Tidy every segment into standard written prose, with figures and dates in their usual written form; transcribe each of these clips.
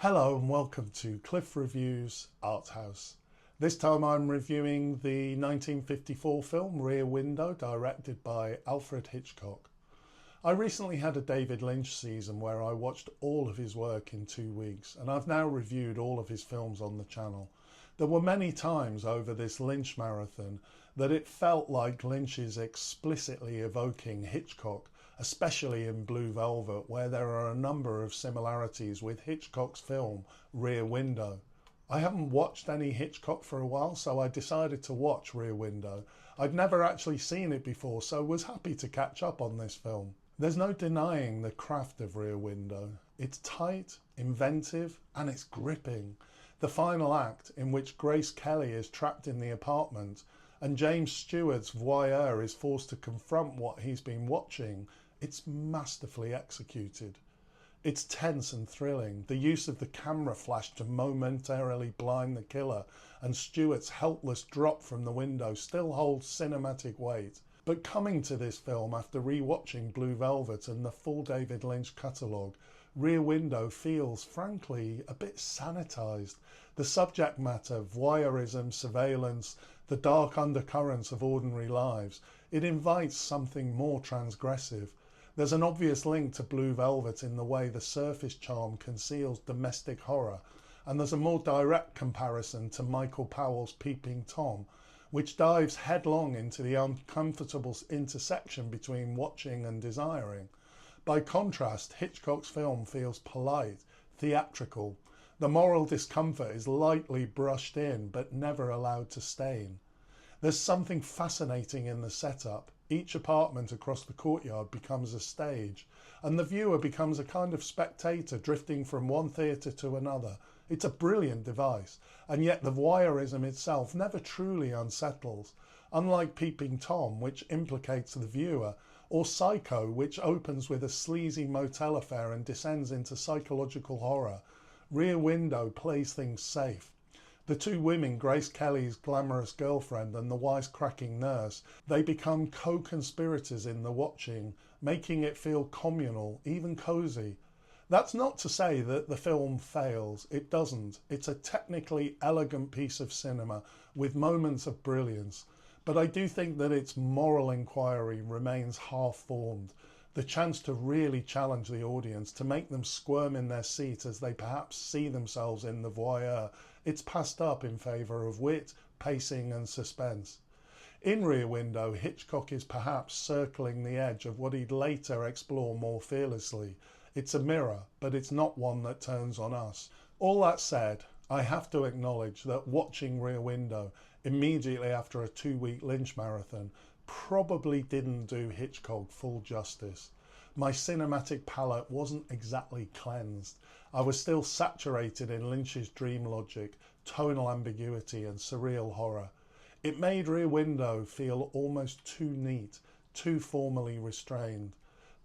Hello and welcome to Cliff Reviews Art House. This time I'm reviewing the 1954 film Rear Window, directed by Alfred Hitchcock. I recently had a David Lynch season where I watched all of his work in 2 weeks, and I've now reviewed all of his films on the channel. There were many times over this Lynch marathon that it felt like Lynch is explicitly evoking Hitchcock, especially in Blue Velvet, where there are a number of similarities with Hitchcock's film Rear Window. I haven't watched any Hitchcock for a while, so I decided to watch Rear Window. I'd never actually seen it before, so was happy to catch up on this film. There's no denying the craft of Rear Window. It's tight, inventive, and it's gripping. The final act, in which Grace Kelly is trapped in the apartment and James Stewart's voyeur is forced to confront what he's been watching, it's masterfully executed. It's tense and thrilling. The use of the camera flash to momentarily blind the killer and Stewart's helpless drop from the window still holds cinematic weight. But coming to this film after re-watching Blue Velvet and the full David Lynch catalogue, Rear Window feels, frankly, a bit sanitised. The subject matter, voyeurism, surveillance, the dark undercurrents of ordinary lives, it invites something more transgressive. There's an obvious link to Blue Velvet in the way the surface charm conceals domestic horror, and there's a more direct comparison to Michael Powell's Peeping Tom, which dives headlong into the uncomfortable intersection between watching and desiring. By contrast, Hitchcock's film feels polite, theatrical. The moral discomfort is lightly brushed in but never allowed to stain. There's something fascinating in the setup. Each apartment across the courtyard becomes a stage, and the viewer becomes a kind of spectator drifting from one theatre to another. It's a brilliant device, and yet the voyeurism itself never truly unsettles. Unlike Peeping Tom, which implicates the viewer, or Psycho, which opens with a sleazy motel affair and descends into psychological horror, Rear Window plays things safe. The two women, Grace Kelly's glamorous girlfriend and the wisecracking nurse, they become co-conspirators in the watching, making it feel communal, even cosy. That's not to say that the film fails. It doesn't. It's a technically elegant piece of cinema with moments of brilliance. But I do think that its moral inquiry remains half-formed. The chance to really challenge the audience, to make them squirm in their seat as they perhaps see themselves in the voyeur, it's passed up in favour of wit, pacing and suspense. In Rear Window, Hitchcock is perhaps circling the edge of what he'd later explore more fearlessly. It's a mirror, but it's not one that turns on us. All that said, I have to acknowledge that watching Rear Window immediately after a 2-week Lynch marathon probably didn't do Hitchcock full justice. My cinematic palette wasn't exactly cleansed. I was still saturated in Lynch's dream logic, tonal ambiguity and surreal horror. It made Rear Window feel almost too neat, too formally restrained.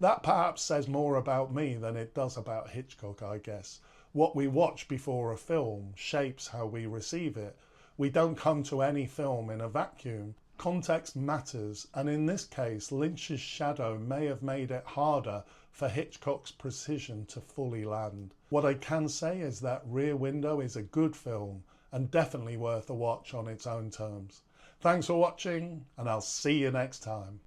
That perhaps says more about me than it does about Hitchcock, I guess. What we watch before a film shapes how we receive it. We don't come to any film in a vacuum. Context matters, and in this case, Lynch's shadow may have made it harder for Hitchcock's precision to fully land. What I can say is that Rear Window is a good film, and definitely worth a watch on its own terms. Thanks for watching, and I'll see you next time.